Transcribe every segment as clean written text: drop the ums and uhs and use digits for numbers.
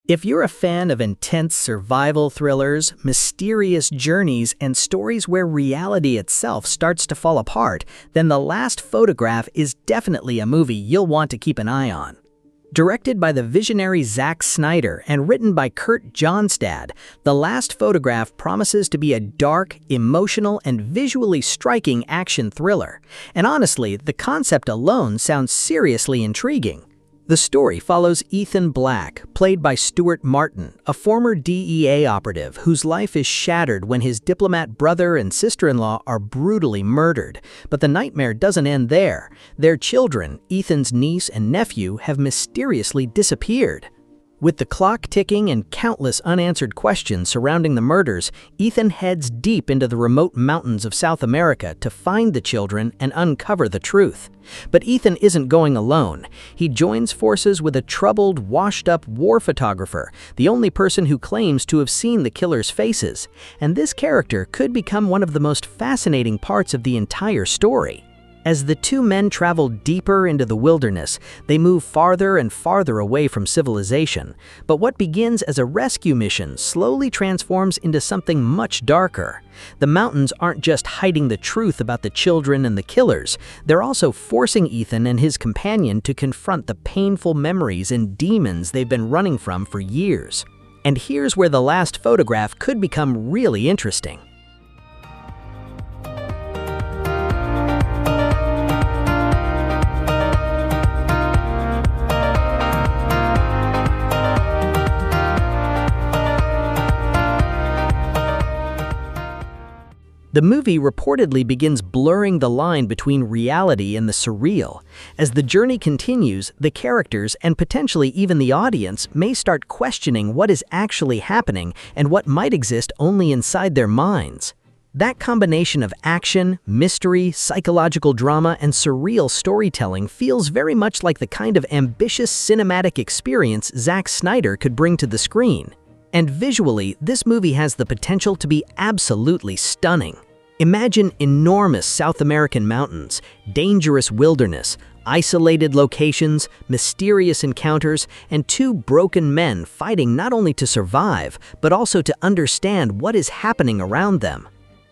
If you're a fan of intense survival thrillers, mysterious journeys, and stories where reality itself starts to fall apart, then The Last Photograph is definitely a movie you'll want to keep an eye on. Directed by the visionary Zack Snyder and written by Kurt Johnstad, The Last Photograph promises to be a dark, emotional, and visually striking action thriller. And honestly, the concept alone sounds seriously intriguing. The story follows Ethan Black, played by Stuart, a former DEA operative whose life is shattered when his diplomat brother and sister-in-law are brutally murdered. But the nightmare doesn't end there. Their children, Ethan's niece and nephew, have mysteriously disappeared. With the clock ticking and countless unanswered questions surrounding the murders, Ethan heads deep into the remote mountains of South America to find the children and uncover the truth. But Ethan isn't going alone. He joins forces with a troubled, washed-up war photographer, the only person who claims to have seen the killers' faces. And this character could become one of the most fascinating parts of the entire story. As the two men travel deeper into the wilderness, they move farther and farther away from civilization. But what begins as a rescue mission slowly transforms into something much darker. The mountains aren't just hiding the truth about the children and the killers, they're also forcing Ethan and his companion to confront the painful memories and demons they've been running from for years. And here's where The Last Photograph could become really interesting. The movie reportedly begins blurring the line between reality and the surreal. As the journey continues, the characters and potentially even the audience may start questioning what is actually happening and what might exist only inside their minds. That combination of action, mystery, psychological drama, and surreal storytelling feels very much like the kind of ambitious cinematic experience Zack Snyder could bring to the screen. And visually, this movie has the potential to be absolutely stunning. Imagine enormous South American mountains, dangerous wilderness, isolated locations, mysterious encounters, and two broken men fighting not only to survive, but also to understand what is happening around them.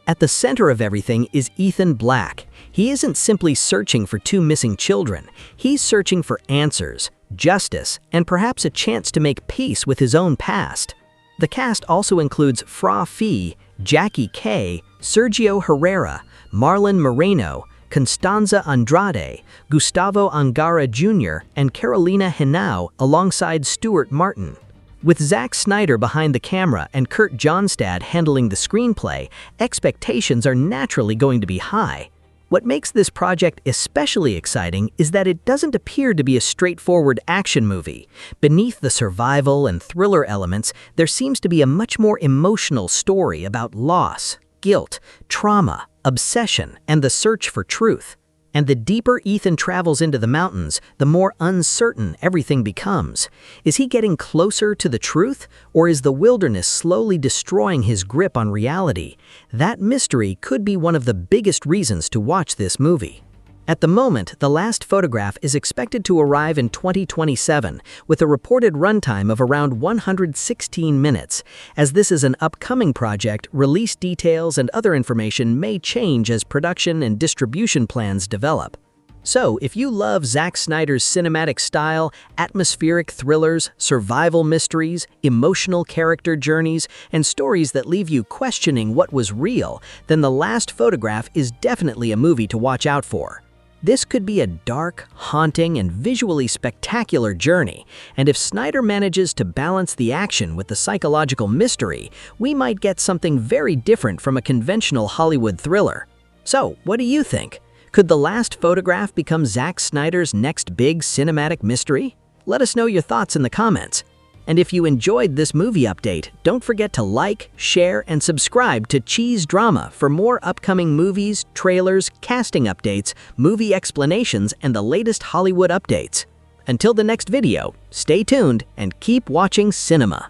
At the center of everything is Ethan Black. He isn't simply searching for two missing children. He's searching for answers, justice, and perhaps a chance to make peace with his own past. The cast also includes Fra Fee, Jackie Kay, Sergio Herrera, Marlon Moreno, Constanza Andrade, Gustavo Angara Jr., and Carolina Henao alongside Stuart. With Zack Snyder behind the camera and Kurt Johnstad handling the screenplay, expectations are naturally going to be high. What makes this project especially exciting is that it doesn't appear to be a straightforward action movie. Beneath the survival and thriller elements, there seems to be a much more emotional story about loss, guilt, trauma, obsession, and the search for truth. And the deeper Ethan travels into the mountains, the more uncertain everything becomes. Is he getting closer to the truth, or is the wilderness slowly destroying his grip on reality? That mystery could be one of the biggest reasons to watch this movie. At the moment, The Last Photograph is expected to arrive in 2027, with a reported runtime of around 116 minutes. As this is an upcoming project, release details and other information may change as production and distribution plans develop. So, if you love Zack Snyder's cinematic style, atmospheric thrillers, survival mysteries, emotional character journeys, and stories that leave you questioning what was real, then The Last Photograph is definitely a movie to watch out for. This could be a dark, haunting, and visually spectacular journey, and if Snyder manages to balance the action with the psychological mystery, we might get something very different from a conventional Hollywood thriller. So, what do you think? Could The Last Photograph become Zack Snyder's next big cinematic mystery? Let us know your thoughts in the comments. And if you enjoyed this movie update, don't forget to like, share, and subscribe to CheezeDrama for more upcoming movies, trailers, casting updates, movie explanations, and the latest Hollywood updates. Until the next video, stay tuned and keep watching cinema.